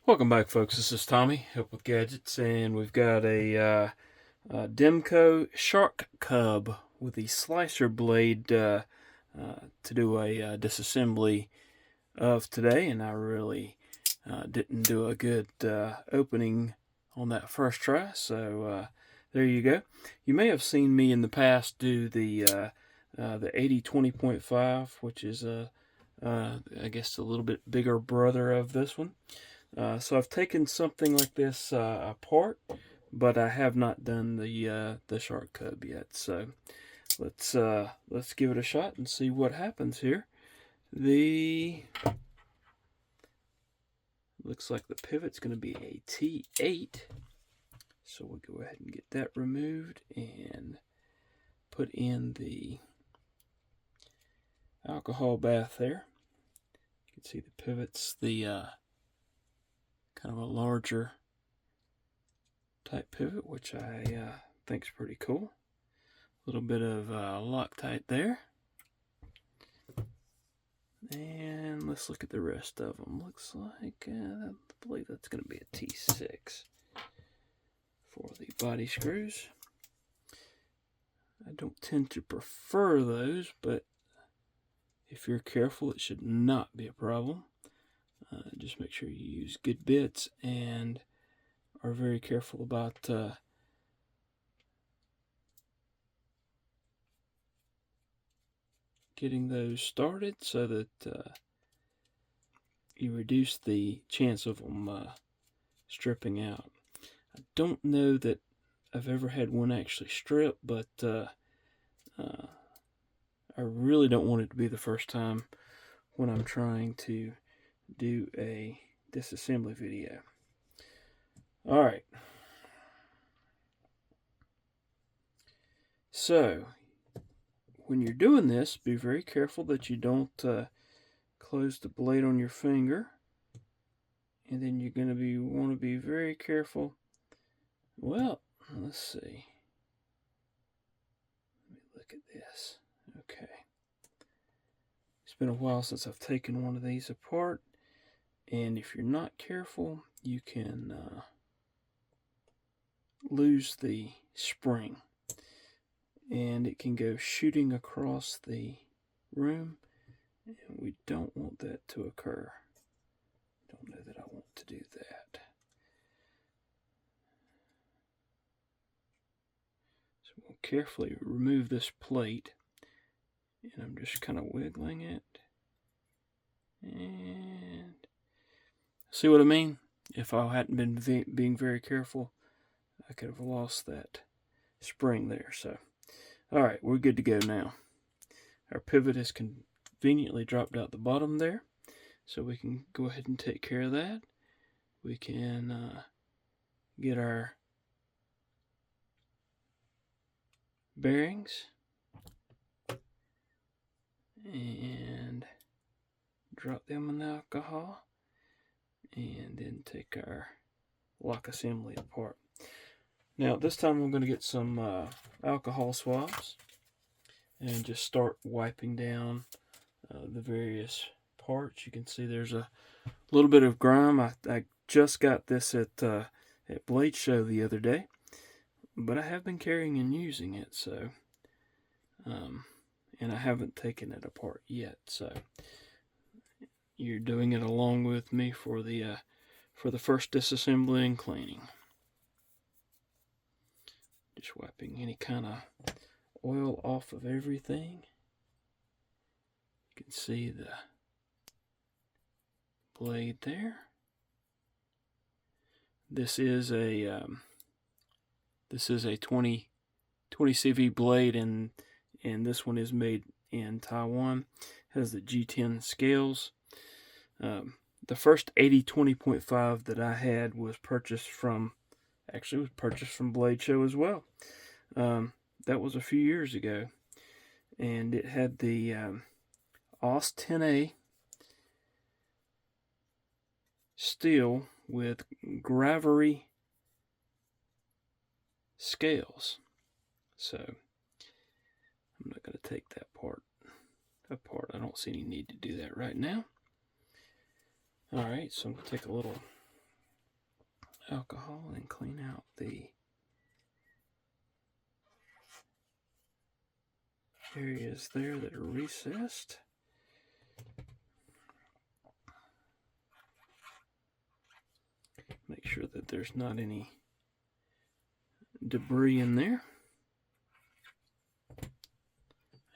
Welcome back, folks. This is Tommy, Help with Gadgets, and we've got Demko Shark-Cub with the slicer blade to do a disassembly of today. And I really didn't do a good opening on that first try, so there you go. You may have seen me in the past do the 80-20.5, which is I guess a little bit bigger brother of this one. So I've taken something like this apart, but I have not done the Shark-Cub yet. So let's give it a shot and see what happens here. The looks like the pivot's going to be a T8, so we'll go ahead and get that removed and put in the alcohol bath there. You can see the pivot's the kind of a larger type pivot, which I think is pretty cool. A little bit of Loctite there. And let's look at the rest of them. Looks like, I believe that's going to be a T6 for the body screws. I don't tend to prefer those, but if you're careful, it should not be a problem. Just make sure you use good bits and are very careful about getting those started so that you reduce the chance of them stripping out. I don't know that I've ever had one actually strip, but I really don't want it to be the first time when I'm trying to do a disassembly video. Alright, so when you're doing this, be very careful that you don't close the blade on your finger, and then you're going to want to be very careful. Well, let's see. Let me look at this. Okay. It's been a while since I've taken one of these apart, and if you're not careful, you can lose the spring, and it can go shooting across the room, and we don't want that to occur. Don't know that I want to do that. So we'll carefully remove this plate, and I'm just kind of wiggling it. And see what I mean? If I hadn't been being very careful, I could have lost that spring there. So, all right, we're good to go now. Our pivot has conveniently dropped out the bottom there, so we can go ahead and take care of that. We can get our bearings and drop them in the alcohol, and then take our lock assembly apart. Now this time I'm going to get some alcohol swabs and just start wiping down the various parts. You can see there's a little bit of grime. I just got this at Blade Show the other day, but I have been carrying and using it, so and I haven't taken it apart yet, so you're doing it along with me for the first disassembly and cleaning. Just wiping any kind of oil off of everything. You can see the blade there. This is a 20 CV blade, and this one is made in Taiwan. It has the G10 scales. The first 80-20.5 that I had was purchased from Blade Show as well. That was a few years ago, and it had the AUS 10A steel with Gravery scales. So I'm not going to take that part apart. I don't see any need to do that right now. Alright, so I'm going to take a little alcohol and clean out the areas there that are recessed. Make sure that there's not any debris in there.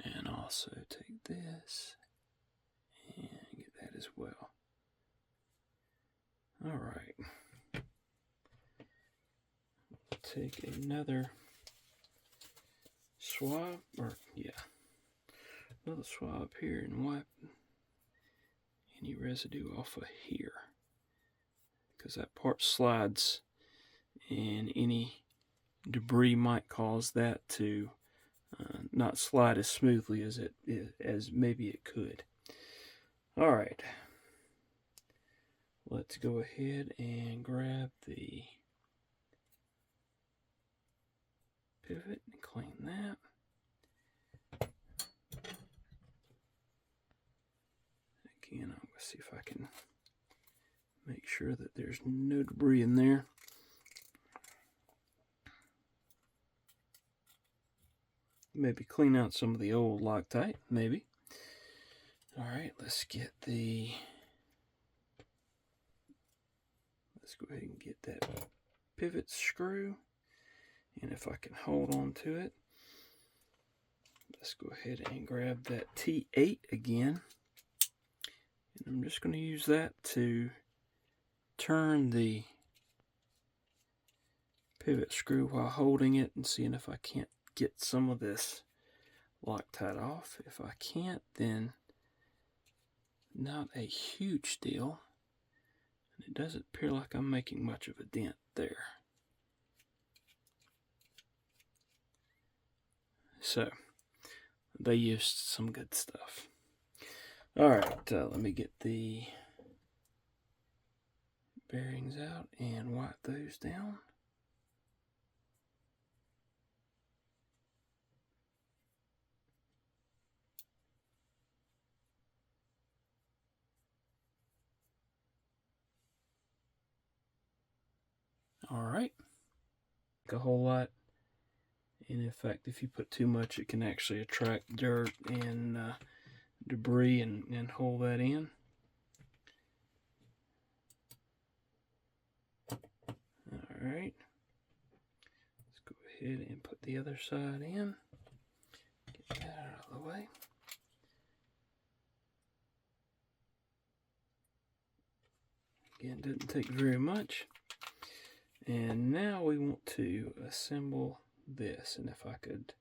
And also take this and get that as well. All right. Take another swab, another swab here and wipe any residue off of here, because that part slides and any debris might cause that to not slide as smoothly as maybe it could. All right, let's go ahead and grab the pivot and clean that. Again, I'm going to see if I can make sure that there's no debris in there. Maybe clean out some of the old Loctite, maybe. All right, let's go ahead and get that pivot screw. And if I can hold on to it, let's go ahead and grab that T8 again. And I'm just going to use that to turn the pivot screw while holding it and seeing if I can't get some of this Loctite off. If I can't, then not a huge deal. And it doesn't appear like I'm making much of a dent there. So, they used some good stuff. Alright, let me get the bearings out and wipe those down. Alright, a whole lot. And in fact, if you put too much, it can actually attract dirt and debris and hold that in. Alright, let's go ahead and put the other side in. Get that out of the way. Again, didn't take very much. And now we want to assemble this, and if I could,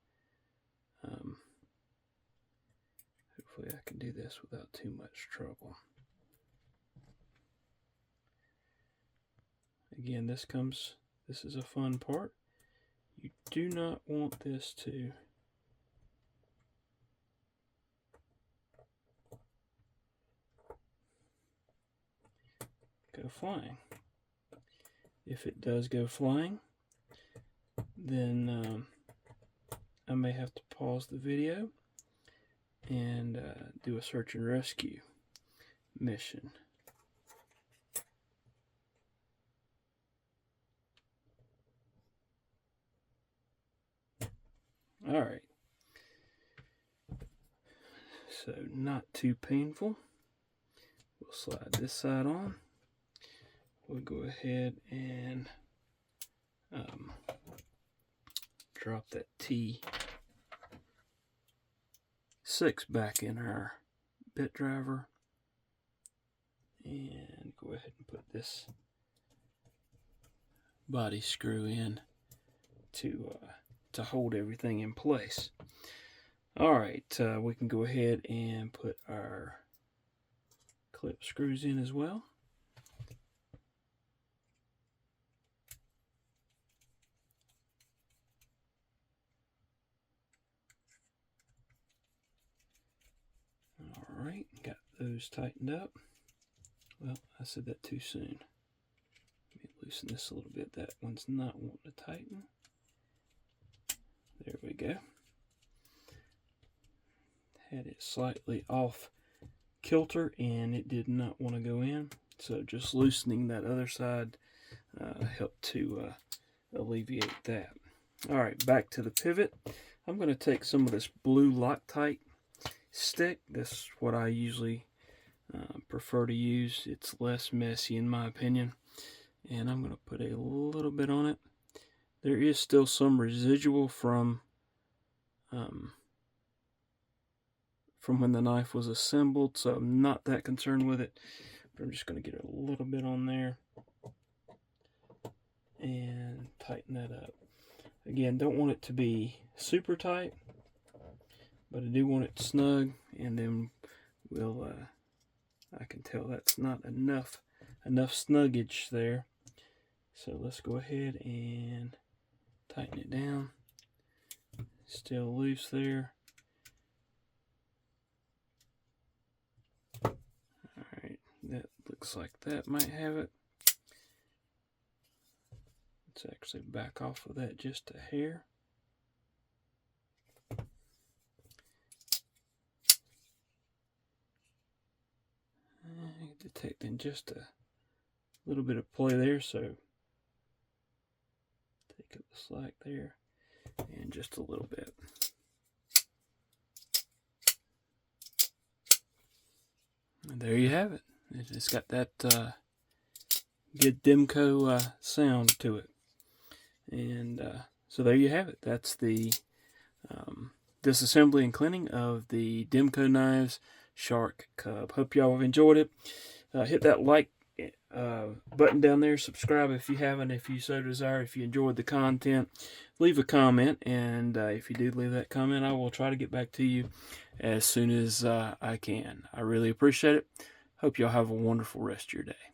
hopefully I can do this without too much trouble. Again, this is a fun part. You do not want this to go flying. If it does go flying, then I may have to pause the video and do a search and rescue mission. Alright, so not too painful. We'll slide this side on. We'll go ahead and drop that T6 back in our bit driver and go ahead and put this body screw in to hold everything in place. Alright, we can go ahead and put our clip screws in as well. Alright, got those tightened up. Well, I said that too soon. Let me loosen this a little bit. That one's not wanting to tighten. There we go. Had it slightly off kilter and it did not want to go in. So just loosening that other side help to alleviate that. All right, back to the pivot. I'm going to take some of this blue Loctite stick. This is what I usually prefer to use. It's less messy in my opinion. And I'm going to put a little bit on it. There is still some residual from when the knife was assembled, so I'm not that concerned with it. But I'm just going to get a little bit on there and tighten that up. Again, don't want it to be super tight, but I do want it snug, and then we'll I can tell that's not enough snuggage there. So let's go ahead and tighten it down. Still loose there. Alright, that looks like that might have it. Let's actually back off of that just a hair. Detecting just a little bit of play there, so take up the slack there and just a little bit. And there you have it. It's got that good Demko sound to it. And so there you have it. That's the disassembly and cleaning of the Demko knives Shark-Cub. Hope y'all have enjoyed it. Hit that like button down there. Subscribe if you haven't, if you so desire. If you enjoyed the content, leave a comment. And if you do leave that comment, I will try to get back to you as soon as I can. I really appreciate it. Hope y'all have a wonderful rest of your day.